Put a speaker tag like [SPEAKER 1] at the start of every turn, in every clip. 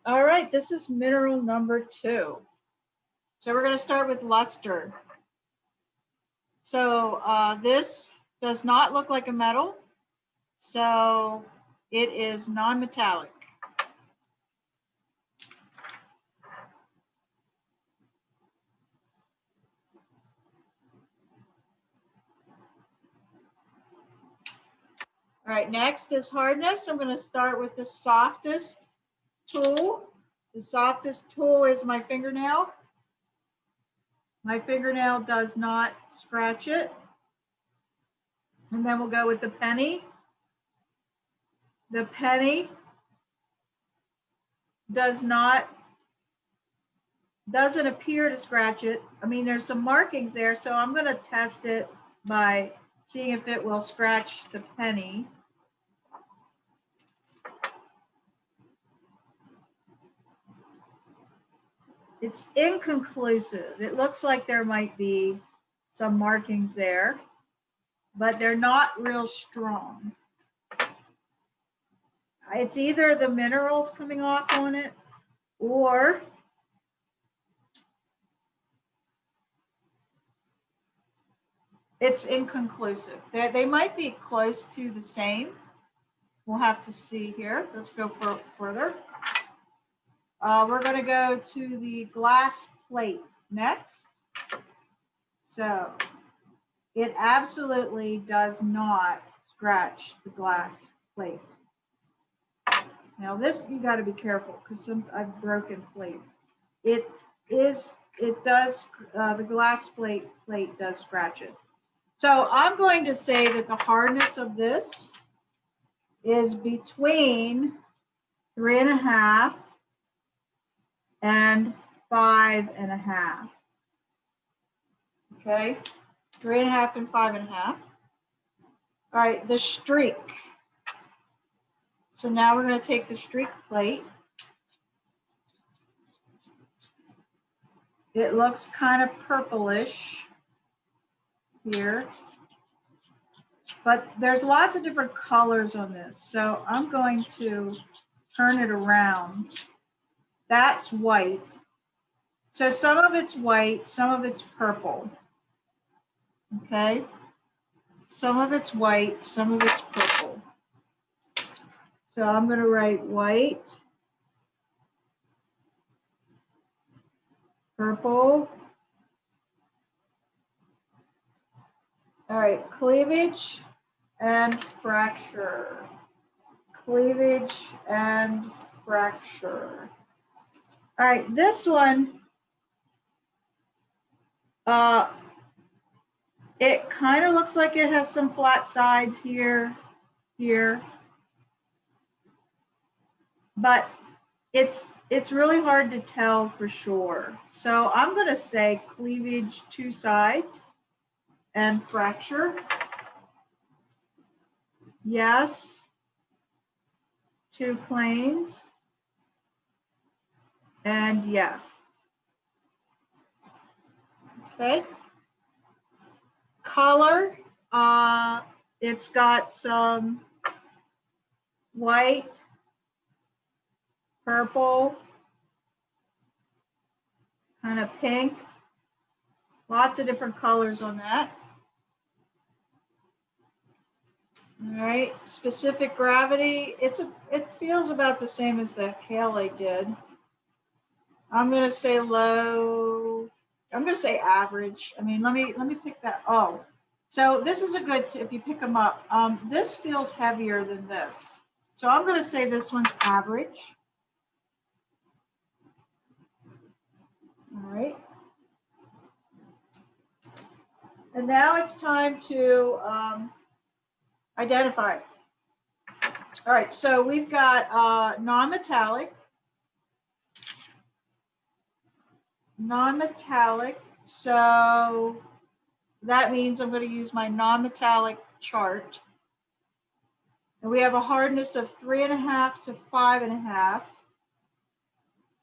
[SPEAKER 1] All right, this is mineral number 2. So we're going to start with luster. So this does not look like a metal, so it is non-metallic. All right, next is hardness. I'm going to start with the softest tool. The softest tool is my fingernail. My fingernail does not scratch it. And then we'll go with the penny. The penny doesn't appear to scratch it. I mean, there's some markings there, so I'm going to test it by seeing if it will scratch the penny. It's inconclusive. It looks like there might be some markings there, but they're not real strong. It's either the minerals coming off on it or it's inconclusive. They might be close to the same. We'll have to see here. Let's go further. We're going to go to the glass plate next. So it absolutely does not scratch the glass plate. Now this, you got to be careful because I've broken plates. The glass plate does scratch it. So I'm going to say that the hardness of this is between 3.5 and 5.5. Okay, 3.5 and 5.5. All right, the streak. So now we're going to take the streak plate. It looks kind of purplish here, but there's lots of different colors on this. So I'm going to turn it around. That's white. So some of it's white, some of it's purple. Okay. Some of it's white, some of it's purple. So I'm going to write white, purple. All right, cleavage and fracture. Cleavage and fracture. All right, this one, it kind of looks like it has some flat sides here, but it's really hard to tell for sure. So I'm going to say cleavage 2 sides and fracture. Yes. 2 planes. And yes. Okay. Color, it's got some white, purple, kind of pink, lots of different colors on that. All right, specific gravity, it feels about the same as the Halley did. I'm going to say low. I'm going to say average. I mean, let me pick that. Oh, so this is a good, if you pick them up, this feels heavier than this. So I'm going to say this one's average. All right. And now it's time to identify. All right, so we've got non-metallic. Non-metallic, so that means I'm going to use my non-metallic chart. And we have a hardness of 3.5 to 5.5.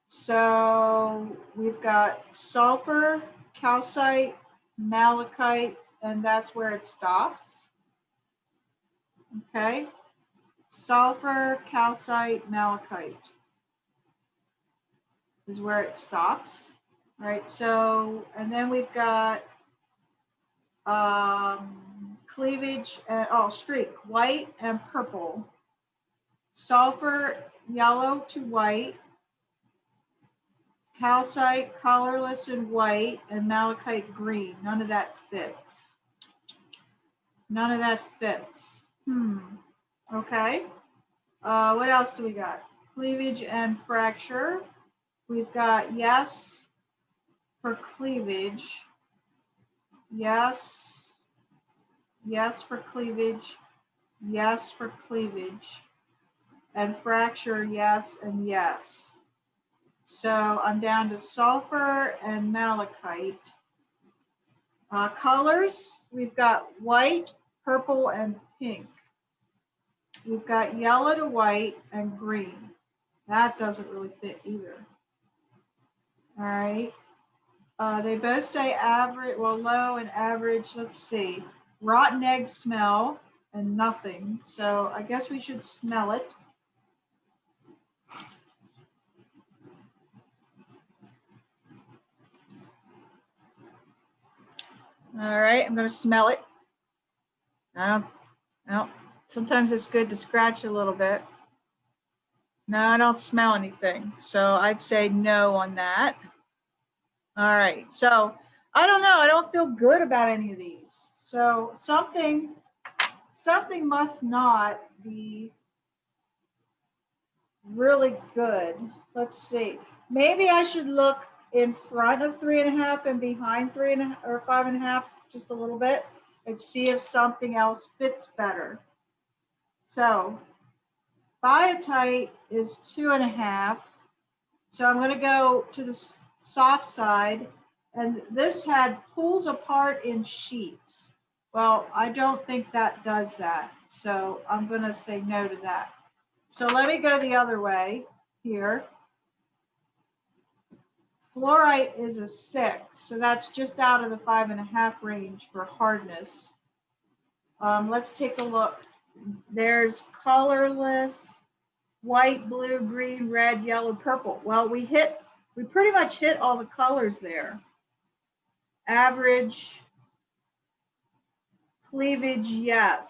[SPEAKER 1] So we've got sulfur, calcite, malachite, and that's where it stops. Okay. Sulfur, calcite, malachite. is where it stops. All right, so, and then we've got cleavage, streak, white and purple. Sulfur, yellow to white. Calcite, colorless and white, and malachite green. None of that fits. None of that fits. Okay. What else do we got? Cleavage and fracture. We've got yes for cleavage. Yes. Yes for cleavage. Yes for cleavage. And fracture, yes and yes. So I'm down to sulfur and malachite. Colors, we've got white, purple, and pink. We've got yellow to white and green. That doesn't really fit either. All right. They both say average, well, low and average. Let's see. Rotten egg smell and nothing. So I guess we should smell it. All right, I'm going to smell it. No, sometimes it's good to scratch a little bit. No, I don't smell anything. So I'd say no on that. All right, so I don't know. I don't feel good about any of these. So something must not be really good. Let's see. Maybe I should look in front of 3.5 and behind 3.5 or 5.5 just a little bit and see if something else fits better. So biotite is 2.5. So I'm going to go to the soft side, and this had pulls apart in sheets. Well, I don't think that does that. So I'm going to say no to that. So let me go the other way here. Fluorite is a 6, so that's just out of the 5.5 range for hardness. Let's take a look. There's colorless, white, blue, green, red, yellow, purple. Well, we pretty much hit all the colors there. Average, cleavage, yes.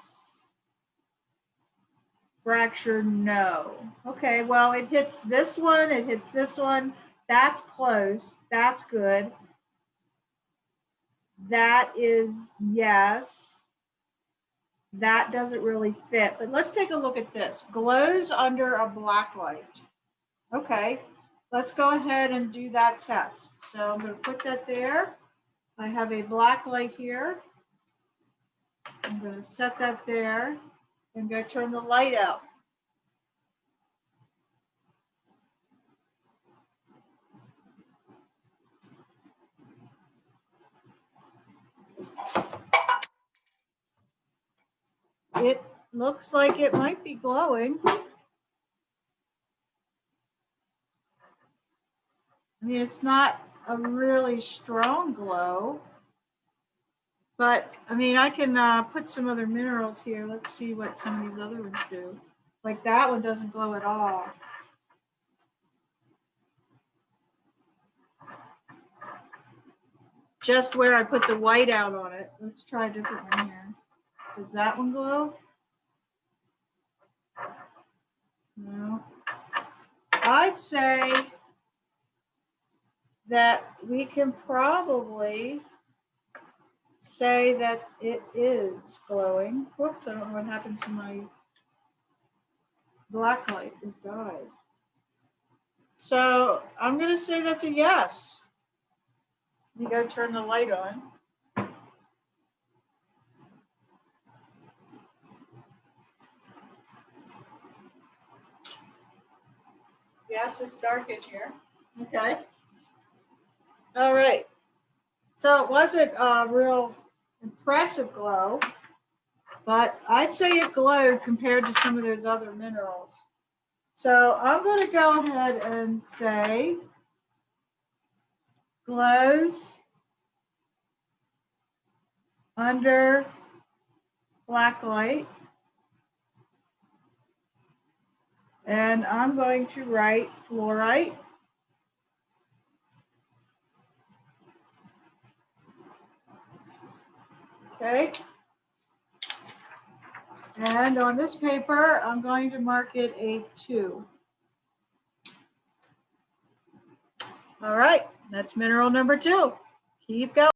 [SPEAKER 1] Fracture, no. Okay, well, it hits this one, it hits this one. That's close. That's good. That is yes. That doesn't really fit, but let's take a look at this. Glows under a black light. Okay, let's go ahead and do that test. So I'm going to put that there. I have a black light here. I'm going to set that there. I'm going to turn the light out. It looks like it might be glowing. I mean, it's not a really strong glow, but I mean, I can put some other minerals here. Let's see what some of these other ones do. Like that one doesn't glow at all. Just where I put the white out on it. Let's try a different one here. Does that one glow? No. I'd say that we can probably say that it is glowing. Whoops, I don't know what happened to my black light. It died. So I'm going to say that's a yes. You go turn the light on. Yes, it's dark in here. Okay. All right. So it wasn't a real impressive glow, but I'd say it glowed compared to some of those other minerals. So I'm going to go ahead and say glows under black light. And I'm going to write fluorite. Okay. And on this paper, I'm going to mark it a 2. All right, that's mineral number 2. Keep going.